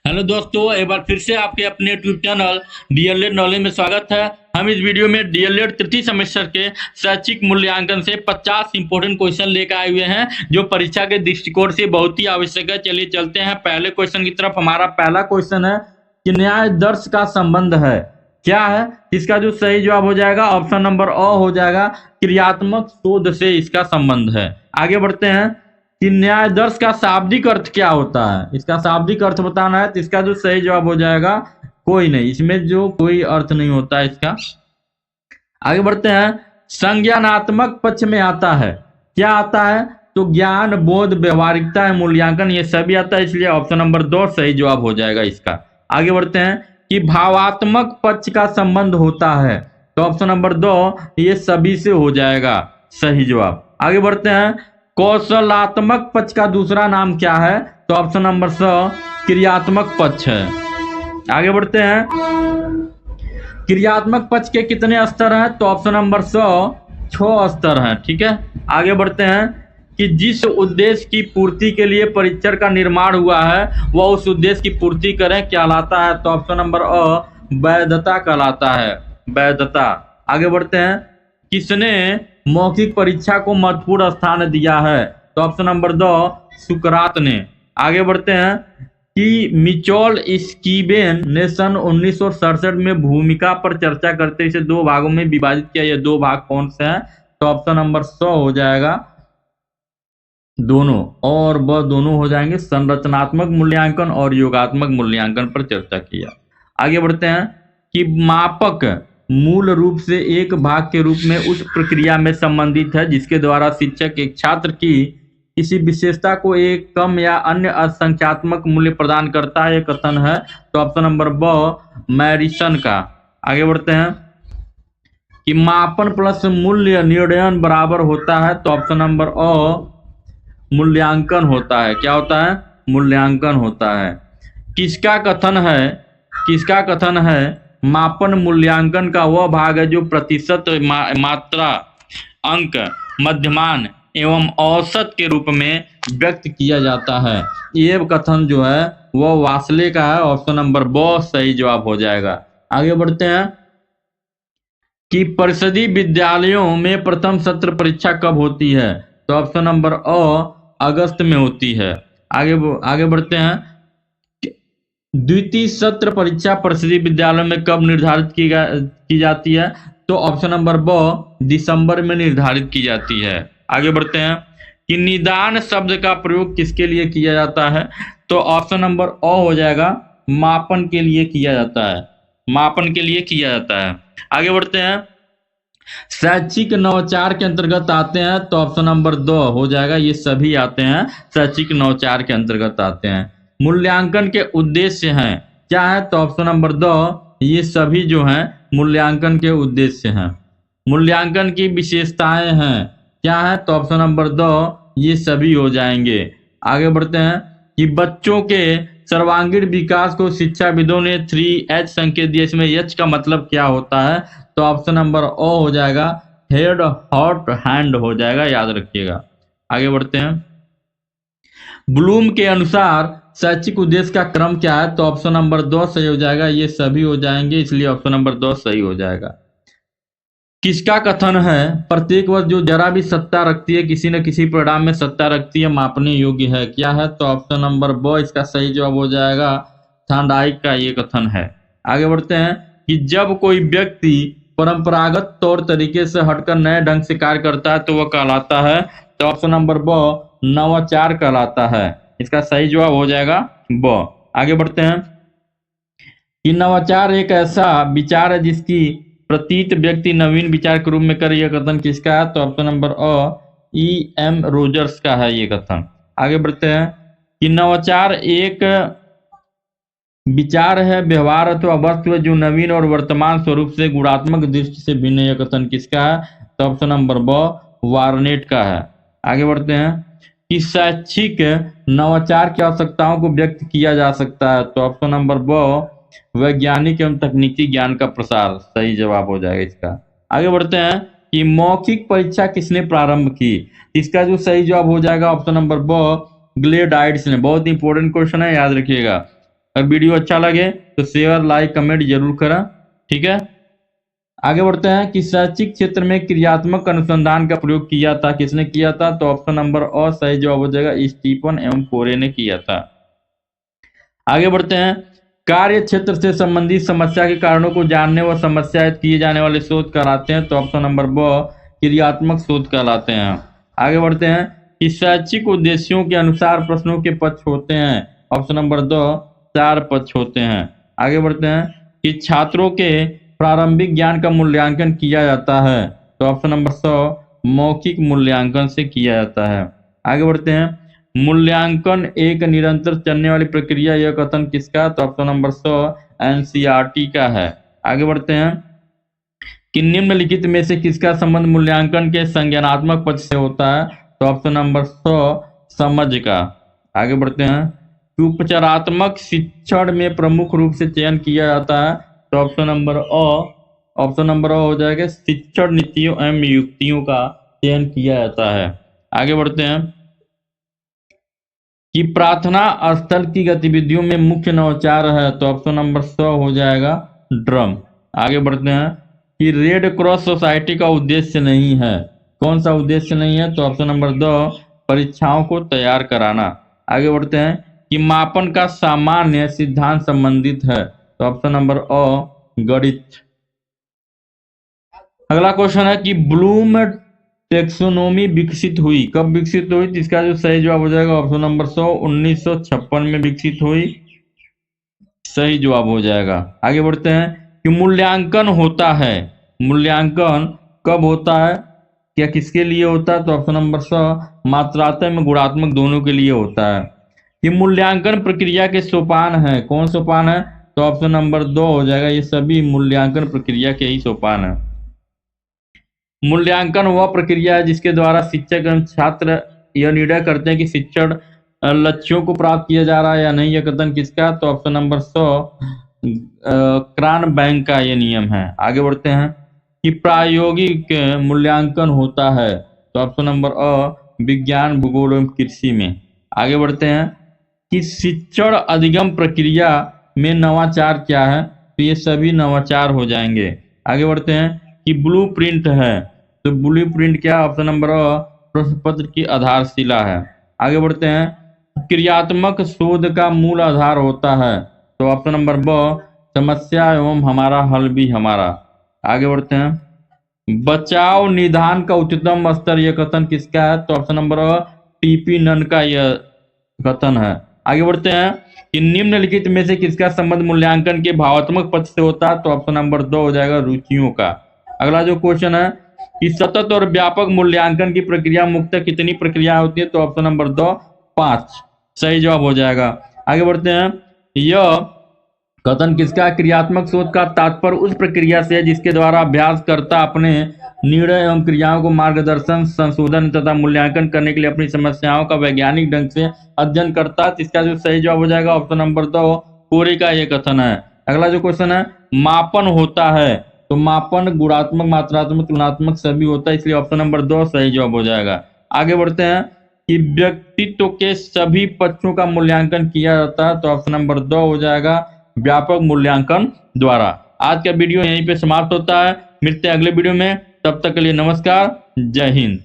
Hello दोस्तों, एक बार फिर से आपके अपने यूट्यूब चैनल डीएलएड नॉलेज में स्वागत है। हम इस वीडियो में डीएलएड तृतीय सेमेस्टर के शैक्षिक मूल्यांकन से 50 इंपॉर्टेंट क्वेश्चन लेकर आए हुए हैं जो परीक्षा के दृष्टिकोण से बहुत ही आवश्यक है। चलिए चलते हैं पहले क्वेश्चन की तरफ। हमारा पहला क्वेश्चन है कि न्याय दर्श का संबंध है क्या है। इसका जो सही जवाब हो जाएगा ऑप्शन नंबर अ हो जाएगा, क्रियात्मक शोध से इसका संबंध है। आगे बढ़ते हैं कि न्यायदर्श का शाब्दिक अर्थ क्या होता है। इसका शाब्दिक अर्थ बताना है तो इसका जो सही जवाब हो जाएगा कोई नहीं, इसमें जो कोई अर्थ नहीं होता है इसका। आगे बढ़ते हैं, संज्ञानात्मक पक्ष में आता है क्या आता है, तो ज्ञान, बोध, व्यवहारिकता, मूल्यांकन ये सभी आता है, इसलिए ऑप्शन नंबर 2 सही जवाब हो जाएगा इसका। आगे बढ़ते हैं कि भावात्मक पक्ष का संबंध होता है, तो ऑप्शन नंबर 2 ये सभी से हो जाएगा सही जवाब। आगे बढ़ते हैं, कौशलात्मक पक्ष का दूसरा नाम क्या है, तो ऑप्शन नंबर 100 क्रियात्मक पक्ष है। आगे बढ़ते हैं, क्रियात्मक पक्ष के कितने स्तर हैं, तो ऑप्शन नंबर 100 6 स्तर हैं। ठीक है, आगे बढ़ते हैं कि जिस उद्देश्य की पूर्ति के लिए परीक्षण का निर्माण हुआ है वह उस उद्देश्य की पूर्ति करें कहलाता है, तो ऑप्शन नंबर अ वैधता कहलाता है, वैधता। आगे बढ़ते हैं, किसने मौखिक परीक्षा को महत्वपूर्ण स्थान दिया है, तो ऑप्शन नंबर 2 सुकरात ने। आगे बढ़ते हैं कि मिचोल स्कीवेन ने सन 1967 में भूमिका पर चर्चा करते इसे 2 भागों में विभाजित किया। ये 2 भाग कौन से हैं, तो ऑप्शन नंबर 100 हो जाएगा, दोनों और ब दोनों हो जाएंगे। संरचनात्मक मूल्यांकन और योगात्मक मूल्यांकन पर चर्चा किया। आगे बढ़ते हैं कि मापक मूल रूप से एक भाग के रूप में उस प्रक्रिया में संबंधित है जिसके द्वारा शिक्षक एक छात्र की किसी विशेषता को एक कम या अन्य असंख्यात्मक मूल्य प्रदान करता है, ये कथन है, तो ऑप्शन नंबर ब मैरिसन का। आगे बढ़ते हैं कि मापन प्लस मूल्य निर्णय बराबर होता है, तो ऑप्शन नंबर अ मूल्यांकन होता है। क्या होता है, मूल्यांकन होता है। किसका कथन है, किसका कथन है, मापन मूल्यांकन का वह भाग है जो प्रतिशत, मात्रा, अंक, मध्यमान एवं औसत के रूप में व्यक्त किया जाता है। ये कथन जो है वह वासले का है, ऑप्शन नंबर ब सही जवाब हो जाएगा। आगे बढ़ते हैं कि परिषदीय विद्यालयों में प्रथम सत्र परीक्षा कब होती है, तो ऑप्शन नंबर अ अगस्त में होती है। आगे बढ़ते हैं, द्वितीय सत्र परीक्षा परिषदीय विद्यालयों में कब निर्धारित की जाती है, तो ऑप्शन नंबर ब दिसंबर में निर्धारित की जाती है। आगे बढ़ते हैं कि निदान शब्द का प्रयोग किसके लिए किया जाता है, तो ऑप्शन नंबर अ हो जाएगा, मापन के लिए किया जाता है, मापन के लिए किया जाता है। आगे बढ़ते हैं, शैक्षिक नवाचार के अंतर्गत आते हैं, तो ऑप्शन नंबर 2 हो जाएगा, ये सभी आते हैं शैक्षिक नवाचार के अंतर्गत आते हैं। मूल्यांकन के उद्देश्य हैं क्या है, तो ऑप्शन नंबर 2 ये सभी जो हैं मूल्यांकन के उद्देश्य हैं। मूल्यांकन की विशेषताएं हैं क्या है, तो ऑप्शन नंबर 2 ये सभी हो जाएंगे। आगे बढ़ते हैं कि बच्चों के सर्वांगीण विकास को शिक्षाविदों ने 3H संकेत दिया, इसमें H का मतलब क्या होता है, तो ऑप्शन नंबर ओ हो जाएगा, हेड, हार्ट, हैंड हो जाएगा, याद रखिएगा। आगे बढ़ते हैं, ब्लूम के अनुसार शैक्षिक उद्देश्य का क्रम क्या है, तो ऑप्शन नंबर 2 सही हो जाएगा, ये सभी हो जाएंगे, इसलिए ऑप्शन नंबर 2 सही हो जाएगा। किसका कथन है, प्रत्येक वर्ष जो जरा भी सत्ता रखती है किसी न किसी परिणाम में सत्ता रखती है, मापने योग्य है क्या है, तो ऑप्शन नंबर ब इसका सही जवाब हो जाएगा, थांडाइक का ये कथन है। आगे बढ़ते हैं कि जब कोई व्यक्ति परंपरागत तौर तरीके से हटकर नए ढंग से कार्य करता है तो वह कहलाता है, तो ऑप्शन नंबर ब नवाचार कहलाता है, इसका सही जवाब हो जाएगा ब। आगे बढ़ते हैं कि नवाचार एक ऐसा विचार है जिसकी प्रतीत व्यक्ति नवीन विचार के रूप में करे, यह कथन किसका है, तो ऑप्शन नंबर अ E.M. रोजर्स का है ये कथन। आगे बढ़ते हैं कि नवाचार एक विचार है, व्यवहार अथवा वस्तु है जो नवीन और वर्तमान स्वरूप से गुणात्मक दृष्टि से भिन्न, यह कथन किसका है, तो ऑप्शन नंबर ब वार्नेट का है। आगे बढ़ते हैं कि शैक्षिक नवाचार की आवश्यकताओं को व्यक्त किया जा सकता है, तो ऑप्शन नंबर ब वैज्ञानिक एवं तकनीकी ज्ञान का प्रसार, सही जवाब हो जाएगा इसका। आगे बढ़ते हैं कि मौखिक परीक्षा किसने प्रारंभ की, इसका जो सही जवाब हो जाएगा ऑप्शन नंबर ब ग्लेडाइड्स ने। बहुत इंपॉर्टेंट क्वेश्चन है, याद रखिएगा। अगर वीडियो अच्छा लगे तो शेयर लाइक कमेंट जरूर करें। ठीक है, आगे बढ़ते हैं कि शैक्षिक क्षेत्र में क्रियात्मक अनुसंधान का प्रयोग किया था, किसने किया था? तो ऑप्शन नंबर अ सही जवाब हो जाएगा, स्टीफन एवं कोरे ने किया था। आगे बढ़ते हैं, कार्य क्षेत्र से संबंधित समस्या के कारणों को जानने व समस्या किए जाने वाले शोध कहलाते हैं। तो ऑप्शन नंबर ब क्रियात्मक शोध कहलाते हैं। आगे बढ़ते हैं कि शैक्षिक उद्देश्यों के अनुसार प्रश्नों के पक्ष होते हैं। ऑप्शन नंबर 2 4 पक्ष होते हैं। आगे बढ़ते हैं कि छात्रों के प्रारंभिक ज्ञान का मूल्यांकन किया जाता है। तो ऑप्शन नंबर 100 मौखिक मूल्यांकन से किया जाता है। आगे बढ़ते हैं, मूल्यांकन एक निरंतर चलने वाली प्रक्रिया, यह कथन किसका? तो ऑप्शन नंबर 100 एनसीईआरटी का है। आगे बढ़ते हैं कि निम्नलिखित में से किसका संबंध मूल्यांकन के संज्ञानात्मक पक्ष से होता है? तो ऑप्शन नंबर 100 समझ का। आगे बढ़ते हैं कि उपचारात्मक शिक्षण में प्रमुख रूप से चयन किया जाता है। तो ऑप्शन नंबर हो जाएगा, शिक्षण नीतियों एवं युक्तियों का चयन किया जाता है। आगे बढ़ते हैं कि प्रार्थना स्थल की गतिविधियों में मुख्य नवाचार है। तो ऑप्शन नंबर 100 हो जाएगा ड्रम। आगे बढ़ते हैं कि रेड क्रॉस सोसाइटी का उद्देश्य नहीं है। कौन सा उद्देश्य नहीं है? तो ऑप्शन नंबर 2 परीक्षाओं को तैयार कराना। आगे बढ़ते हैं कि मापन का सामान्य सिद्धांत संबंधित है। तो ऑप्शन नंबर अ गणित। अगला क्वेश्चन है कि ब्लूम टेक्सोनोमी विकसित हुई, कब विकसित हुई? जिसका जो सही जवाब हो जाएगा ऑप्शन नंबर 100 1956 में विकसित हुई, सही जवाब हो जाएगा। आगे बढ़ते हैं कि मूल्यांकन होता है, मूल्यांकन कब होता है, क्या किसके लिए होता है? तो ऑप्शन नंबर 100 मात्रात्मक में गुणात्मक दोनों के लिए होता है। ये मूल्यांकन प्रक्रिया के सोपान है, कौन सोपान है? तो ऑप्शन नंबर 2 हो जाएगा, ये सभी मूल्यांकन प्रक्रिया के ही सोपान है। मूल्यांकन वह प्रक्रिया है जिसके द्वारा शिक्षक एवं छात्र यह निर्णय करते हैं कि शिक्षण लक्ष्यों को प्राप्त किया जा रहा है या नहीं। यह कथन किसका? तो ऑप्शन नंबर 100 क्रान बैंक का यह नियम है। आगे बढ़ते हैं कि प्रायोगिक मूल्यांकन होता है। तो ऑप्शन नंबर अ विज्ञान भूगोल एवं कृषि में। आगे बढ़ते हैं कि शिक्षण अधिगम प्रक्रिया में नवाचार क्या है? तो ये सभी नवाचार हो जाएंगे। आगे बढ़ते हैं कि ब्लूप्रिंट है, तो ब्लूप्रिंट क्या? ऑप्शन नंबर अ प्रश्न पत्र की आधारशिला है। आगे बढ़ते हैं क्रियात्मक शोध का मूल आधार होता है। तो ऑप्शन नंबर ब समस्या एवं हमारा हल भी हमारा। आगे बढ़ते हैं बचाव निदान का उच्चतम स्तर, यह कथन किसका है? तो ऑप्शन नंबर अ टीपी नन का यह कथन है। आगे बढ़ते हैं कि निम्नलिखित में से किसका संबंध मूल्यांकन के भावात्मक पक्ष से होता है? तो ऑप्शन नंबर 2 हो जाएगा रुचियों का। अगला जो क्वेश्चन है कि सतत और व्यापक मूल्यांकन की प्रक्रिया मुख्यतः कितनी प्रक्रिया होती है? तो ऑप्शन नंबर 2 5 सही जवाब हो जाएगा। आगे बढ़ते हैं, यह कथन किसका? क्रियात्मक शोध का तात्पर्य उस प्रक्रिया से है जिसके द्वारा अभ्यासकर्ता अपने निर्णय एवं क्रियाओं को मार्गदर्शन संशोधन तथा मूल्यांकन करने के लिए अपनी समस्याओं का वैज्ञानिक ढंग से अध्ययन करता है। इसका जो सही जवाब हो जाएगा ऑप्शन नंबर 2 कोरे का यह कथन है। अगला जो क्वेश्चन है मापन होता है, तो मापन गुणात्मक मात्रात्मक तुलनात्मक सभी होता है, इसलिए ऑप्शन नंबर 2 सही जवाब हो जाएगा। आगे बढ़ते हैं कि व्यक्तित्व के सभी पक्षों का मूल्यांकन किया जाता है। तो ऑप्शन नंबर 2 हो जाएगा व्यापक मूल्यांकन द्वारा। आज का वीडियो यहीं पे समाप्त होता है, मिलते हैं अगले वीडियो में, तब तक के लिए नमस्कार, जय हिंद।